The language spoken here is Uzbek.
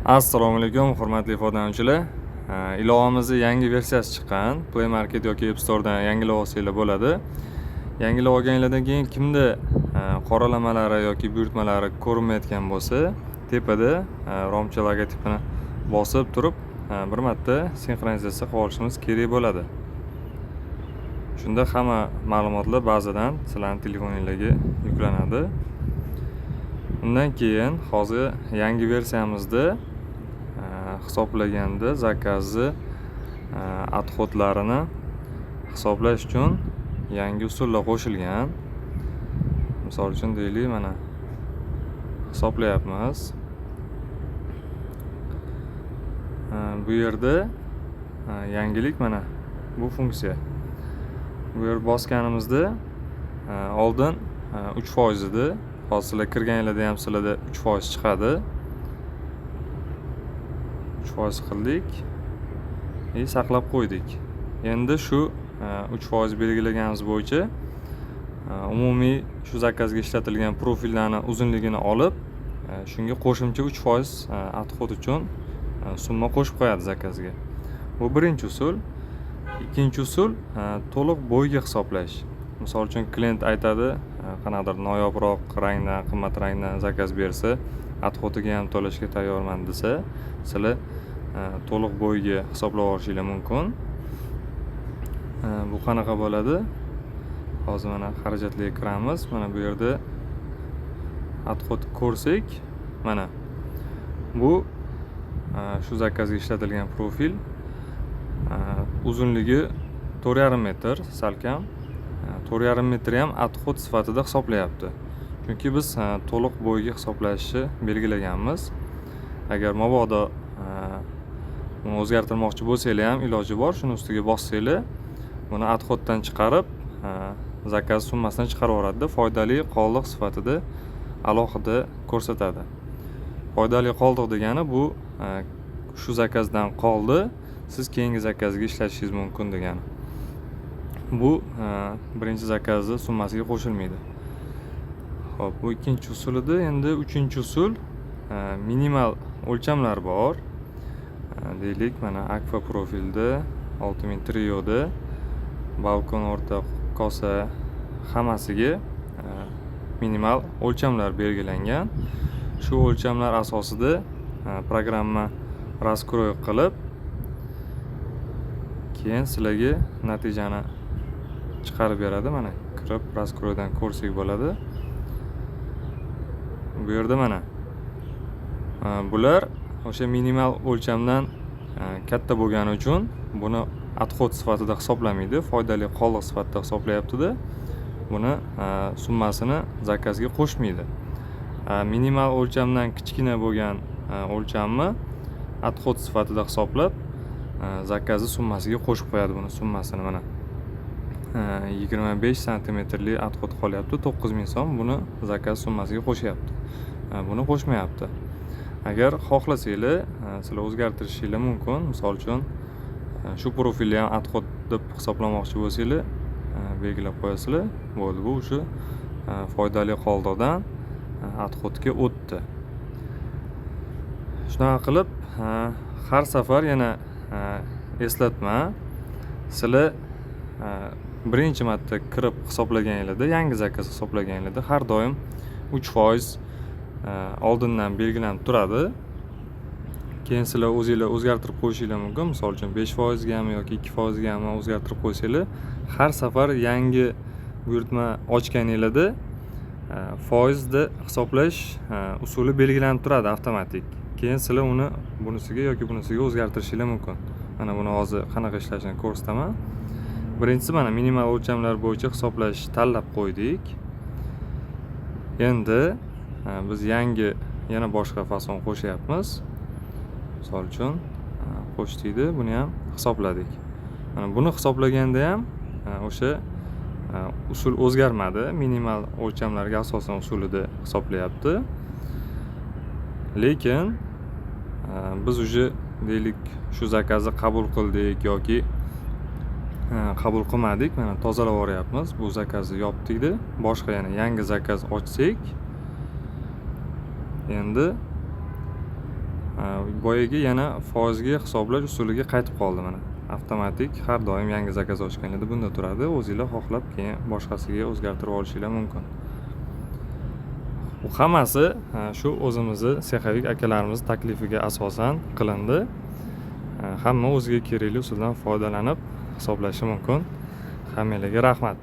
Assalomu alaykum, hurmatli foydalanuvchilar. Ilovamizning yangi versiyasi chiqqan. Play Market yoki App Storedan yangilab olsanglar bo'ladi. Yangilab olganinglardan keyin kimda qoralamalari yoki buyurtmalari ko'rinmayotgan bo'lsa, tepada romcha logotipini bosib turib, bir marta sinxronizatsiya qilib olishimiz kerak bo'ladi. Shunda hamma ma'lumotlar bazadan sizlarning telefoningizga yuklanadi. Undan keyin hozir yangi versiyamizda hisoblaganda zakazni отходlarini hisoblash uchun yangi usullar qo'shilgan. Misol uchun deylik, mana hisoblayapmiz. Bu yerda yangilik mana bu funksiya. Bu yer bosganimizda oldin 3% edi. Hozir sizlar kirganinglarda ham sizlarda 3% chiqadi. 3% qildik. Saqlab qo'ydik. Endi shu 3% belgilaganimiz bo'yicha umumiy shu zakazga ishlatilgan profillarni uzunligini olib, shunga qo'shimcha 3% отход uchun summa qo'shib qo'yadi zakazga. Bu birinchi usul. Ikkinchi usul to'liq bo'yga hisoblash. Misol uchun klient aytadi, qanaqadir noyobroq rangdan, qimmat rangdan zakaz bersa, отходiga ham to'lashga tayyorman desa, sizlar to'liq bo'yga hisoblab olishingiz mumkin. Bu qanaqa bo'ladi? Hozir mana xarajatli ekranimiz. Mana bu yerda отход ko'rsak, mana bu shu zakazga ishlatilgan profil uzunligi 4,5 metr, salkam 4,5 metr ham отход sifatida hisoblayapti. Chunki biz to'liq bo'yga hisoblashni belgilaganmiz. Agar mabodo buni o'zgartirmoqchi bo'lsanglar ham iloji bor, shuni ustiga bossanglar, buni отходdan chiqarib, zakaz summasidan chiqarib yuboradi, foydali qoldiq sifatida alohida ko'rsatadi. Foydali qoldiq degani bu shu zakazdan qoldi, siz keyingi zakazga ishlatishingiz mumkin degani. Bu birinchi zakazni summasiga qo'shilmaydi. Xo'p, bu ikkinchi usul edi. Endi uchinchi usul, minimal o'lchamlar bor. Deylik, mana Akfa profilda, 6000 Trio'da, balkon, o'rta kosa hammasiga minimal o'lchamlar belgilangan. Shu o'lchamlar asosida programma raskroy qilib, keyin sizlarga natijani chiqarib beradi. Mana kirib raskroydan ko'rsak bo'ladi. Bu yerda mana bular o'sha minimal o'lchamdan katta bo'lgani uchun buni отход sifatida hisoblamaydi, foydali qoldiq sifatida hisoblayapti-da. Buni summasini zakazga qo'shmaydi. Minimal o'lchamdan kichkina bo'lgan o'lchamni отход sifatida hisoblab, zakazning summasiga qo'shib qo'yadi buni summasini. Mana 25 santimetrli отход qolyapti, 9000 so'm. Buni zakaz summasiga qo'shyapti. Buni qo'shmayapti. Agar xohlasanglar, sizlar o'zgartirishingiz mumkin. Misol uchun shu profilni ham отход deb hisoblamoqchi bo'lsanglar, belgilab qo'yasizlar. Bo'ldi, bu o'sha foydali qoldiqdan отходga o'tdi. Shunaqa qilib, har safar yana eslatma, sizlar birinchi marta kirib hisoblaganinglarda, yangi zakaz hisoblaganinglarda har doim 3% oldindan belgilanib turadi. Keyin sizlar o'zingizlar o'zgartirib qo'yishingiz mumkin. Misol uchun 5% gami yoki 2% gami o'zgartirib qo'ysanglar, har safar yangi buyurtma ochganinglarda foizda hisoblash usuli belgilanib turadi avtomatik. Keyin sizlar uni bunisiga yoki bunisiga o'zgartirishingiz mumkin. Mana buni hozir qanaqa ishlashini ko'rsataman. Birinchisi mana minimal o'lchamlar bo'yicha hisoblash tanlab qo'ydik. Endi biz yangi yana boshqa fason qo'shyapmiz. Misol uchun qo'shdikda buni ham hisobladik. Mana buni hisoblaganda ham o'sha usul o'zgarmadi. Minimal o'lchamlarga asosan usulida hisoblayapti. Lekin biz uje deylik shu zakazni qabul qildik yoki qabul qilmadik. Mana tozalab yuboryapmiz. Bu zakazni yopdik-da. Boshqa yana yangi zakaz ochsak, endi boyagi yana foizga hisoblash usuliga qaytib qoldi mana. Avtomatik har doim yangi zakaz ochganingizda bunda turadi. O'zingizlar xohlab keyin boshqasiga o'zgartirib olishinglar mumkin. Bu hammasi shu o'zimizni sexavik akalarimiz taklifiga asosan qilindi. Hamma o'ziga kerakli usuldan foydalanib hisoblashi mumkin. Hammanglarga rahmat.